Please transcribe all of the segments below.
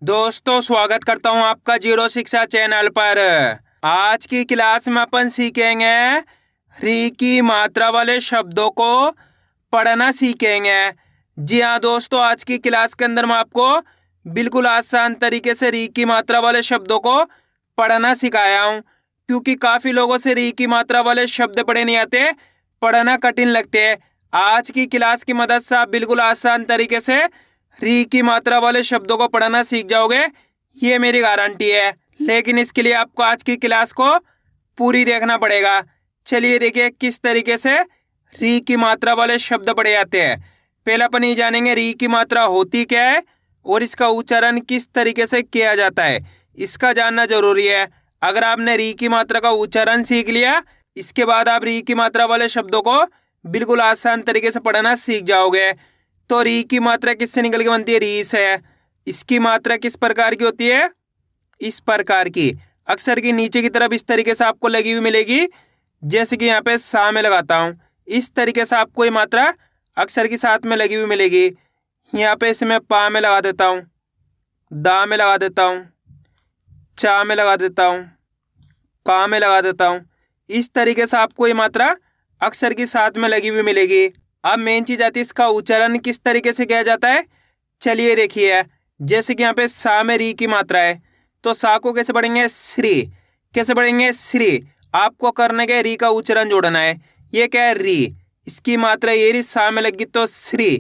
दोस्तों स्वागत करता हूं आपका जीरो शिक्षा चैनल पर। आज की क्लास में अपन सीखेंगे री की मात्रा वाले शब्दों को पढ़ना सीखेंगे। जी हाँ दोस्तों, आज की क्लास के अंदर मैं आपको बिल्कुल आसान तरीके से री की मात्रा वाले शब्दों को पढ़ना सिखाया हूँ, क्योंकि काफ़ी लोगों से री की मात्रा वाले शब्द पढ़े नहीं आते, पढ़ना कठिन लगते हैं। आज की क्लास की मदद से आप बिल्कुल आसान तरीके से री की मात्रा वाले शब्दों को पढ़ना सीख जाओगे, ये मेरी गारंटी है। लेकिन इसके लिए आपको आज की क्लास को पूरी देखना पड़ेगा। चलिए देखिए किस तरीके से री की मात्रा वाले शब्द पढ़े जाते हैं। पहले अपन ये जानेंगे री की मात्रा होती क्या है और इसका उच्चारण किस तरीके से किया जाता है, इसका जानना जरूरी है। अगर आपने री की मात्रा का उच्चारण सीख लिया, इसके बाद आप री की मात्रा वाले शब्दों को बिल्कुल आसान तरीके से पढ़ना सीख जाओगे। तो री की मात्रा किससे निकल के बनती है? री से। इसकी मात्रा किस प्रकार की होती है? इस प्रकार की। अक्षर की नीचे की तरफ इस तरीके से आपको लगी हुई मिलेगी, जैसे कि यहाँ पे सा में लगाता हूँ, इस तरीके से आपको ये मात्रा अक्षर के साथ में लगी हुई मिलेगी। यहाँ पे इसे मैं पा में लगा देता हूँ, दा में लगा देता हूँ, चा में लगा देता हूँ, का में लगा देता हूँ। इस तरीके से आपको ये मात्रा अक्षर के साथ में लगी हुई मिलेगी। अब मेन चीज आती है इसका उच्चारण किस तरीके से किया जाता है। चलिए देखिए, जैसे कि यहाँ पे सा में री की मात्रा है, तो सा को कैसे पढ़ेंगे? श्री। कैसे पढ़ेंगे? श्री। आपको करने के री का उच्चारण जोड़ना है। ये क्या है? री। इसकी मात्रा ये री सा में लगी तो श्री,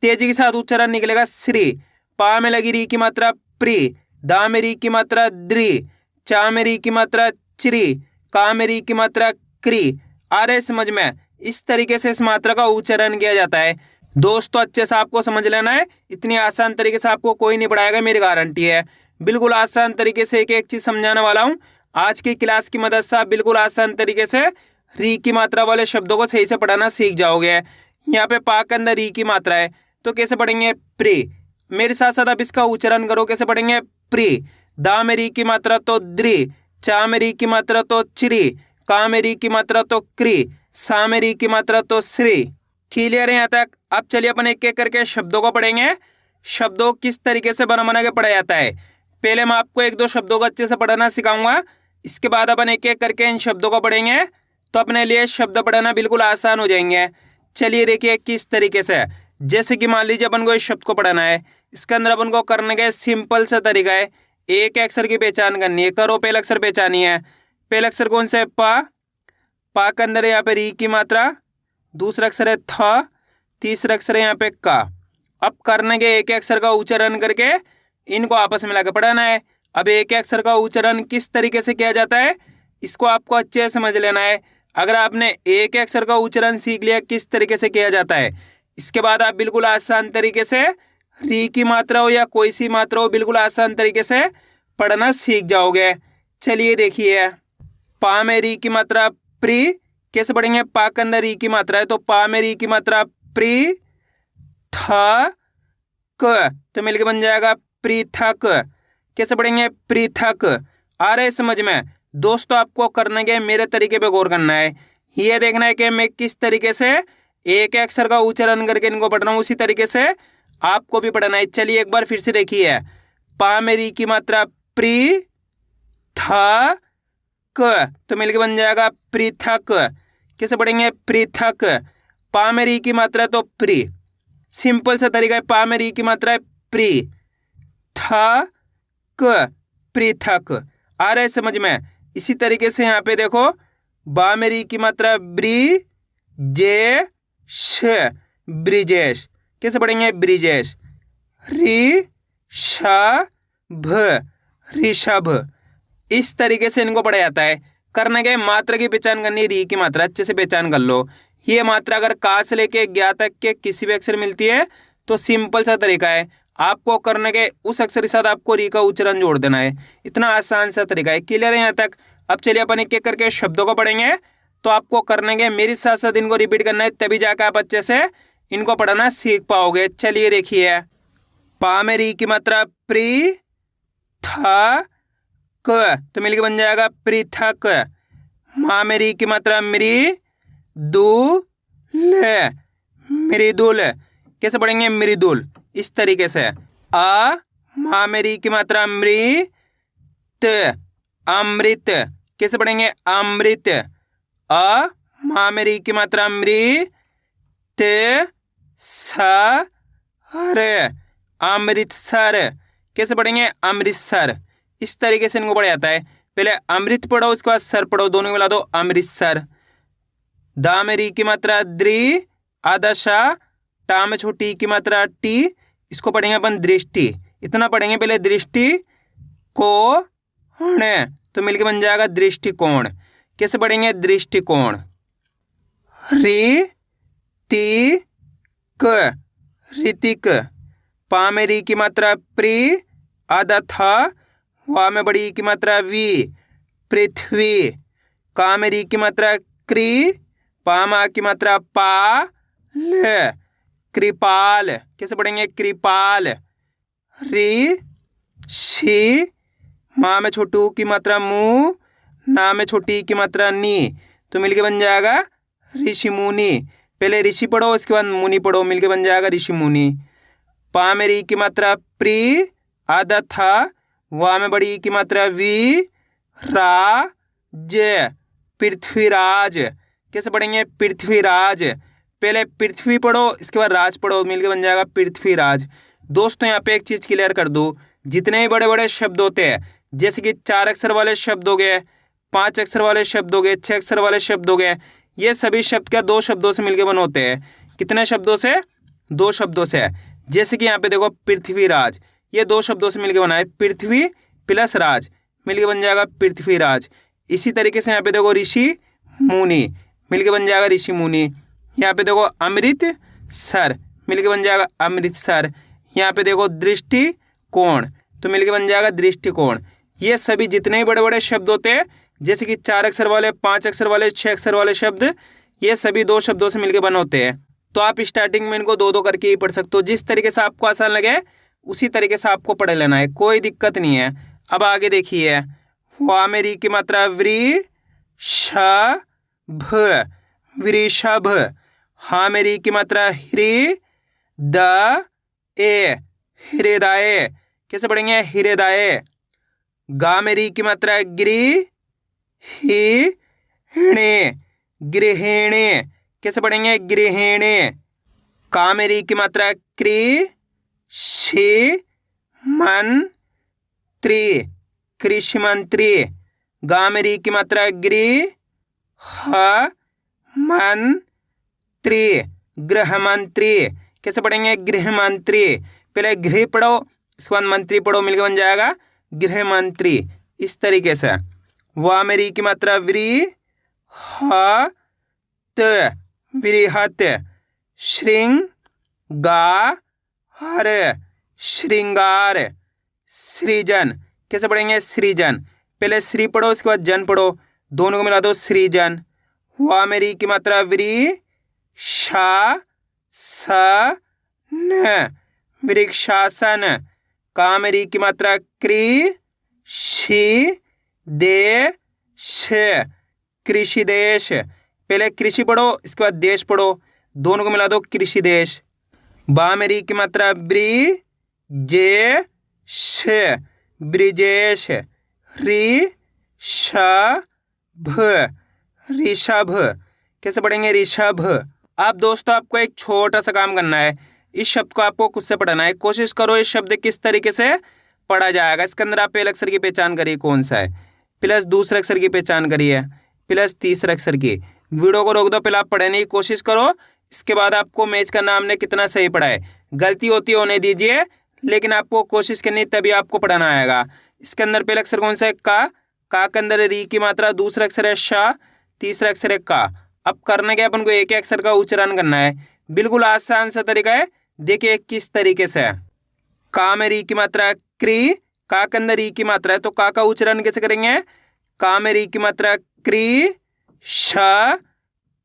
तेजी के साथ उच्चारण निकलेगा श्री। पा में लगी री की मात्रा प्री, दा में री की मात्रा द्री, चा में री की मात्रा चिरी, का में री की मात्रा क्री। आ रहे समझ में? इस तरीके से इस मात्रा का उच्चारण किया जाता है। दोस्तों अच्छे से आपको समझ लेना है, इतनी आसान तरीके से आपको कोई नहीं पढ़ाएगा, मेरी गारंटी है। बिल्कुल आसान तरीके से एक एक चीज समझाने वाला हूँ। आज की क्लास की मदद से आप बिल्कुल आसान तरीके से री की मात्रा वाले शब्दों को सही से पढ़ना सीख जाओगे। यहाँ पे पा के अंदर री की मात्रा है, तो कैसे पढ़ेंगे? प्री। मेरे साथ साथ आप इसका उच्चारण करो, कैसे पढ़ेंगे? प्री। दा में री की मात्रा तो द्री, चा में री की मात्रा तो चिरी, का में री की मात्रा तो क्री, सा में री की मात्रा तो श्री। क्लियर है यहाँ तक? अब चलिए अपन एक एक करके शब्दों को पढ़ेंगे। शब्दों किस तरीके से बना के पढ़ा जाता है। पहले मैं आपको एक दो शब्दों को अच्छे से पढ़ना सिखाऊंगा, इसके बाद अपन एक एक करके इन शब्दों को पढ़ेंगे, तो अपने लिए शब्द पढ़ना बिल्कुल आसान हो जाएंगे। चलिए देखिए किस तरीके से। जैसे कि मान लीजिए अपन को इस शब्द को पढ़ना है, इसके अंदर अपन को करने का सिंपल सा तरीका है, एक अक्षर की पहचान करनी है। करो, पहला अक्षर पहचानी है। पहला अक्षर कौन सा है? पा। पा के अंदर यहाँ पे री की मात्रा, दूसरा अक्षर है थ, तीसरा अक्षर है यहाँ पे का। अब करने के एक अक्षर का उच्चारण करके इनको आपस में मिलाकर पढ़ाना है। अब एक अक्षर का उच्चारण किस तरीके से किया जाता है, इसको आपको अच्छे से समझ लेना है। अगर आपने एक अक्षर का उच्चारण सीख लिया किस तरीके से किया जाता है, इसके बाद आप बिल्कुल आसान तरीके से री की मात्रा हो या कोई सी मात्रा हो, बिल्कुल आसान तरीके से पढ़ना सीख जाओगे। चलिए देखिए, पा में री की मात्रा प्री, कैसे पढ़ेंगे? पा के अंदर री की मात्रा है, तो पा में री की मात्रा प्री थ क, तो मिलके बन जाएगा पृथक। कैसे पढ़ेंगे? पृथक। आ रहे समझ में? दोस्तों आपको करना क्या है, मेरे तरीके पे गौर करना है। ये देखना है कि मैं किस तरीके से एक अक्षर का उच्चारण करके इनको पढ़ रहा हूँ, उसी तरीके से आपको भी पढ़ना है। चलिए एक बार फिर से देखिए, पा में री की मात्रा प्री थ क, तो मिलके बन जाएगा पृथक। कैसे पढ़ेंगे? पृथक। पा में री की मात्रा तो प्री, सिंपल सा तरीका है। पा में री की मात्रा है प्री थ क, पृथक। आ रहा है समझ में? इसी तरीके से यहाँ पे देखो, बा में री की मात्रा ब्री जे श, ब्रिजेश। कैसे पढ़ेंगे? ब्रिजेश। री श भ, ऋषभ। इस तरीके से इनको पढ़ा जाता है। करने के मात्रा की पहचान करनी है, री की मात्रा अच्छे से पहचान कर लो। ये मात्रा अगर का से लेके ज्ञा तक के किसी भी अक्षर मिलती है तो सिंपल सा तरीका है, आपको करने के उस अक्षर के साथ आपको री का उच्चारण जोड़ देना है। इतना आसान सा तरीका है। क्लियर है यहाँ तक? अब चलिए अपन एक एक करके शब्दों को पढ़ेंगे, तो आपको करने के मेरे साथ साथ इनको रिपीट करना है, तभी जाकर आप अच्छे से इनको पढ़ना सीख पाओगे। चलिए देखिए, पा में री की मात्रा प्री थ क, तो मिलके बन जाएगा पृथक। मा में री की मात्रा मृ दु ल, मृदुल। कैसे पढ़ेंगे? मृदुल। इस तरीके से। आ मा में री की मात्रा मृत, अमृत। कैसे पढ़ेंगे? अमृत। अ मा में री की मात्रा मृत, सर, अमृतसर। कैसे पढ़ेंगे? अमृतसर। इस तरीके से इनको पढ़ा जाता है। पहले अमृत पढ़ो, उसके बाद सर पढ़ो, दोनों मिला दो अमृतसर। दा में री की मात्रा द्रि, आदशा, टा में छोटी की मात्रा टी, इसको पढ़ेंगे अपन दृष्टि। इतना पढ़ेंगे पहले, दृष्टि को हण, तो मिलके बन जाएगा दृष्टिकोण। कैसे पढ़ेंगे? दृष्टिकोण। री ती क, ऋतिक। पा में री की मात्रा प्री, आधा था, वा में बड़ी ई की मात्रा वी, पृथ्वी। का में री की मात्रा क्री, पा में आ की मात्रा पा, ल, कृपाल। कैसे पढ़ेंगे? कृपाल। री शी, माँ में छोटू की मात्रा मु, ना में छोटी की मात्रा नी, तो मिलके बन जाएगा ऋषि मुनि। पहले ऋषि पढ़ो, इसके बाद मुनि पढ़ो, मिलके बन जाएगा ऋषि मुनि। पा में री की मात्रा प्री, आधा था, वा में बड़ी की मात्रा वी, रा, ज, पृथ्वीराज। कैसे पढ़ेंगे? पृथ्वीराज। पहले पृथ्वी पढ़ो, इसके बाद राज पढ़ो, मिलके बन जाएगा पृथ्वीराज। दोस्तों यहाँ पे एक चीज क्लियर कर दूं, जितने भी बड़े बड़े शब्द होते हैं, जैसे कि 4 अक्षर वाले शब्द हो गए, 5 अक्षर वाले शब्द हो गए, 6 अक्षर वाले शब्द हो गए, ये सभी शब्द क्या 2 शब्दों से मिलके बने होते हैं। कितने शब्दों से? 2 शब्दों से। जैसे कि यहाँ पे देखो पृथ्वीराज, ये 2 शब्दों से मिलके बना है, पृथ्वी प्लस राज, मिलके बन जाएगा पृथ्वीराज। इसी तरीके से यहाँ पे देखो ऋषि मुनि, मिलके बन जाएगा ऋषि मुनि। यहाँ पे देखो अमृत सर, मिलके बन जाएगा अमृतसर। यहाँ पे देखो दृष्टिकोण, तो मिलके बन जाएगा दृष्टिकोण। ये सभी जितने भी बड़े बड़े शब्द होते हैं, जैसे कि 4 अक्षर वाले, 5 अक्षर वाले, 6 अक्षर वाले शब्द, ये सभी 2 शब्दों से मिलके बने होते हैं। तो आप स्टार्टिंग में इनको 2-2 करके ही पढ़ सकते हो। जिस तरीके से आपको आसान लगे उसी तरीके से आपको पढ़ लेना है, कोई दिक्कत नहीं है। अब आगे देखिए, वा में री की मात्रा वृ, श, भ, वृषभ। हा में री की मात्रा ह्री, द, ए, हृदय। कैसे पढ़ेंगे? हृदय। गा में री की मात्रा ग्री, ही, णे, गृहिणी। कैसे पढ़ेंगे? गृहिणी। का में री की मात्रा क्री, शी, मन, त्री, कृषि मंत्री। गा में री की मात्रा ग्री, ह, मन, त्री, गृह मंत्री। कैसे पढ़ेंगे? गृह मंत्री। पहले गृह पढ़ो, इसके बाद मंत्री पढ़ो, मिलकर बन जाएगा गृह मंत्री। इस तरीके से। वा में री की मात्रा व्री, ह, त, वृहत। श्रृंग, गा, हर, श्रृंगार। सृजन। कैसे पढ़ेंगे? सृजन। पहले श्री पढ़ो, इसके बाद जन पढ़ो, दोनों को मिला दो सृजन। वा में री की मात्रा व्री, शा, स, न, वृक्षासन। का में री की मात्रा क्री, शी, दे, श, कृषि देश। पहले कृषि पढ़ो, इसके बाद देश पढ़ो, दोनों को मिला दो कृषि देश। बा में री की मात्रा ब्री, जे, श, ब्रिजेश। री, श, भ, ऋषभ। कैसे पढ़ेंगे? ऋषभ। आप दोस्तों आपको एक छोटा सा काम करना है, इस शब्द को आपको खुद से पढ़ना है। कोशिश करो इस शब्द किस तरीके से पढ़ा जाएगा। इसके अंदर आप पहले अक्षर की पहचान करिए कौन सा है, प्लस दूसरे अक्षर की पहचान करिए, प्लस तीसरे अक्षर की। वीडियो को रोक दो, पहले आप पढ़ने की कोशिश करो, इसके बाद आपको मैच करना हमने कितना सही पढ़ा है। गलती होती होने दीजिए, लेकिन आपको कोशिश करनी, तभी आपको पढ़ाना आएगा। इसके अंदर पहला अक्षर कौन सा है? का के अंदर री की मात्रा, दूसरा अक्षर है शा, तीसरा अक्षर है का। अब करना क्या, अपन को एक अक्षर का उच्चारण करना है। बिल्कुल आसान सा तरीका है, देखिए किस तरीके से। का में री की मात्रा क्री, का के अंदर री की मात्रा है, तो का उच्चारण कैसे करेंगे? का में री की मात्रा क्री, श,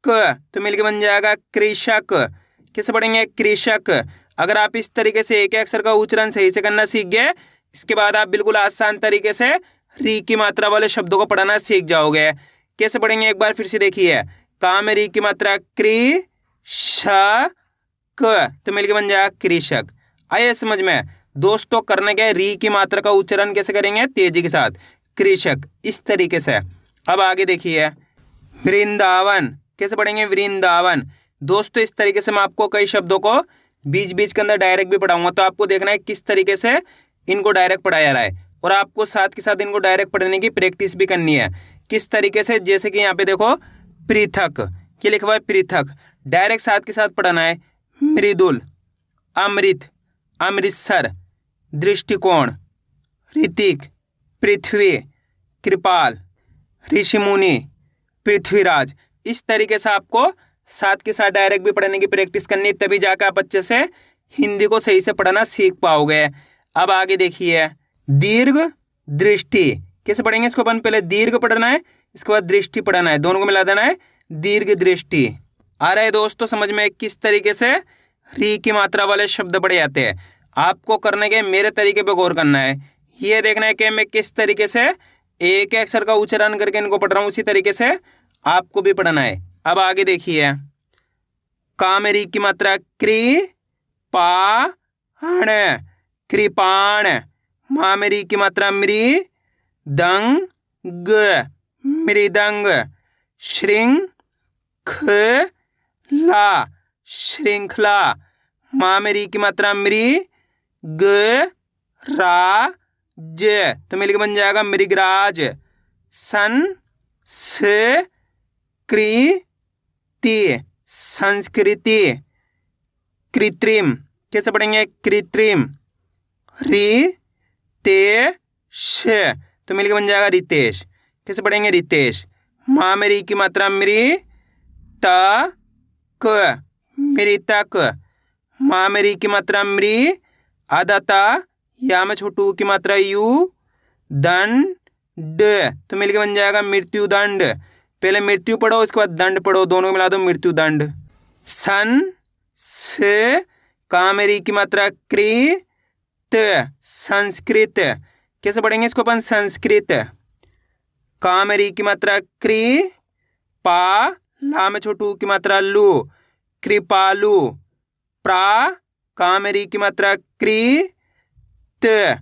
क, तो मिलके बन जाएगा कृषक। कैसे पढ़ेंगे? कृषक। अगर आप इस तरीके से एक अक्षर का उच्चारण सही से करना सीख गए, इसके बाद आप बिल्कुल आसान तरीके से री की मात्रा वाले शब्दों को पढ़ना सीख जाओगे। कैसे पढ़ेंगे एक बार फिर से देखिए। का में री की मात्रा क्री, श, क, तो मिलके बन जाएगा कृषक। आइए समझ में। दोस्तों करने के री की मात्रा का उच्चारण कैसे करेंगे, तेजी के साथ, कृषक, इस तरीके से। अब आगे देखिए, वृंदावन कैसे पढ़ेंगे, वृंदावन। दोस्तों इस तरीके से मैं आपको कई शब्दों को बीच बीच के अंदर डायरेक्ट भी पढ़ाऊंगा, तो आपको देखना है किस तरीके से इनको डायरेक्ट पढ़ाया जा रहा है, और आपको साथ के साथ इनको डायरेक्ट पढ़ने की प्रैक्टिस भी करनी है। किस तरीके से, जैसे कि यहाँ पे देखो पृथक, क्या लिखा हुआ है, पृथक, डायरेक्ट साथ के साथ पढ़ना है। मृदुल, अमृत, अमृतसर, दृष्टिकोण, ऋतिक, पृथ्वी, कृपाल, ऋषिमुनि, पृथ्वीराज। इस तरीके से आपको साथ के साथ डायरेक्ट भी पढ़ने की प्रैक्टिस करनी, तभी जाकर आप अच्छे से हिंदी को सही से पढ़ना सीख पाओगे। अब आगे देखिए, दीर्घ दृष्टि कैसे पढ़ेंगे, इसको अपन पहले दीर्घ पढ़ना है, इसके बाद दृष्टि पढ़ना है, दोनों को मिला देना है, दीर्घ दृष्टि। आ रहा है दोस्तों समझ में किस तरीके से री की मात्रा वाले शब्द पढ़े जाते हैं। आपको करने के मेरे तरीके पे गौर करना है, ये देखना है कि मैं किस तरीके से एक एक अक्षर का उच्चारण करके इनको पढ़ रहा हूँ, उसी तरीके से आपको भी पढ़ना है। अब आगे देखिए, का में री की मात्रा क्री पा हण, कृपाण। मा में री की मात्रा मृ दंग ग, मृदंग। श्रृंग ख ला, श्रृंखला। मा में री की मात्रा मृ ग रा ज, तो मिलकर बन जाएगा मृगराज। सन स कृ ति, संस्कृति। कृत्रिम कैसे पढ़ेंगे, कृत्रिम। रि ते श, तो मिलकर बन जाएगा रितेश, कैसे पढ़ेंगे, रितेश। मा में री की मात्रा मृ त क, मृतक। मा में री की मात्रा मृ आधा ता, या में छोटू की मात्रा यू, दंड, तो मिलकर बन जाएगा मृत्यु दंड। पहले मृत्यु पढ़ो, उसके बाद दंड पढ़ो, दोनों मिला दो मृत्यु दंड। सन स, का में री की मात्रा कृ त, संस्कृत। कैसे पढ़ेंगे इसको अपन, संस्कृत। का में री की मात्रा कृ पा, ला में छोटू की मात्रा लू, कृपालु। प्रा, का में री की मात्रा कृ त,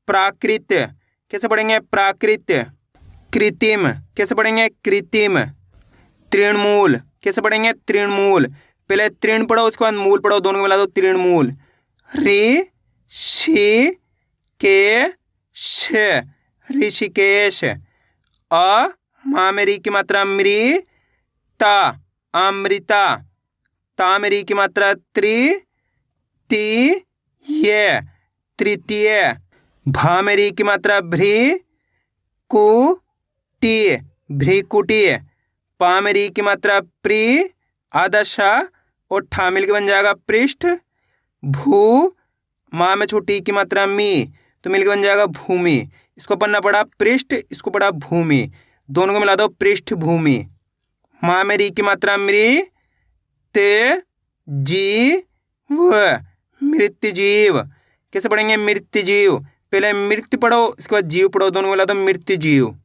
प्राकृत। कैसे पढ़ेंगे, प्राकृत। कृत्रिम कैसे पढ़ेंगे, कृत्रिम। तृणमूल कैसे पढ़ेंगे, तृणमूल। पहले तृण पढ़ो, उसके बाद मूल पढ़ो, दोनों को मिला दो, तृणमूल। ऋ षि के श, ऋषिकेश। अ, मा में री की मात्रा मृ ता, अमृता। ता में री की मात्रा त्रि ती ये, तृतीय। भा में री की मात्रा भ्री कु टी, भ्रीकुटी। पा में री की मात्रा प्री आधा शा और ठा मिल के बन जाएगा पृष्ठ। भू, मा में छोटी की मात्रा मी, तो मिलकर बन जाएगा भूमि। इसको पढ़ना पड़ा पृष्ठ, इसको पढ़ा भूमि, दोनों को मिला दो पृष्ठभूमि। मा में री की मात्रा मृ ते जी व, मृत्यजीव। कैसे पढ़ेंगे, मृत्यजीव। पहले मृत्यु पढ़ो, इसके बाद जीव पढ़ो, दोनों को मिला दो मृत्युजीव।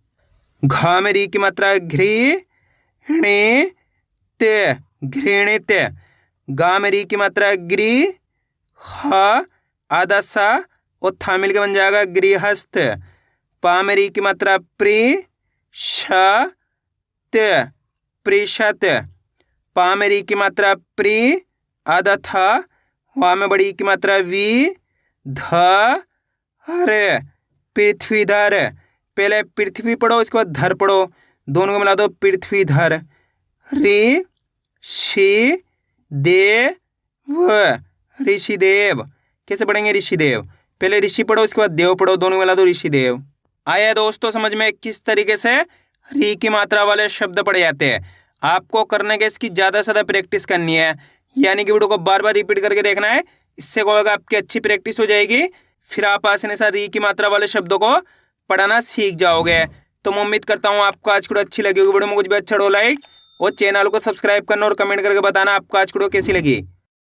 घा में री की मात्रा घृ णे ते, घृणित। गा में री की मात्रा गृ ह आधा सा और था मिल के बन जाएगा गृहस्थ। पा में री की मात्रा प्रि श त, प्रिशत। पा में री की मात्रा प्रि आधा था, वा में बड़ी की मात्रा वी ध हर, पृथ्वीधर। पहले पृथ्वी पढ़ो, इसके बाद धर पढ़ो, दोनों को मिला दो पृथ्वीधर। ऋ षि दे व, ऋषिदेव। कैसे पढ़ेंगे, ऋषिदेव। पहले ऋषि पढ़ो, इसके बाद देव पढ़ो, दोनों को मिला दो ऋषिदेव। आया दोस्तों समझ में किस तरीके से री की मात्रा वाले शब्द पढ़े जाते हैं। आपको करने के इसकी ज़्यादा से ज़्यादा प्रैक्टिस करनी है, यानी कि वीडियो को बार बार रिपीट करके देखना है। इससे क्या होगा, आपकी अच्छी प्रैक्टिस हो जाएगी, फिर आप आसानी से री की मात्रा वाले शब्दों को पढ़ना सीख जाओगे। तो मैं उम्मीद करता हूँ आपको आज की वीडियो अच्छी लगी होगी। वीडियो में कुछ भी अच्छा हो लाइक और चैनल को सब्सक्राइब करना और कमेंट करके बताना आपको आज की वीडियो कैसी लगी।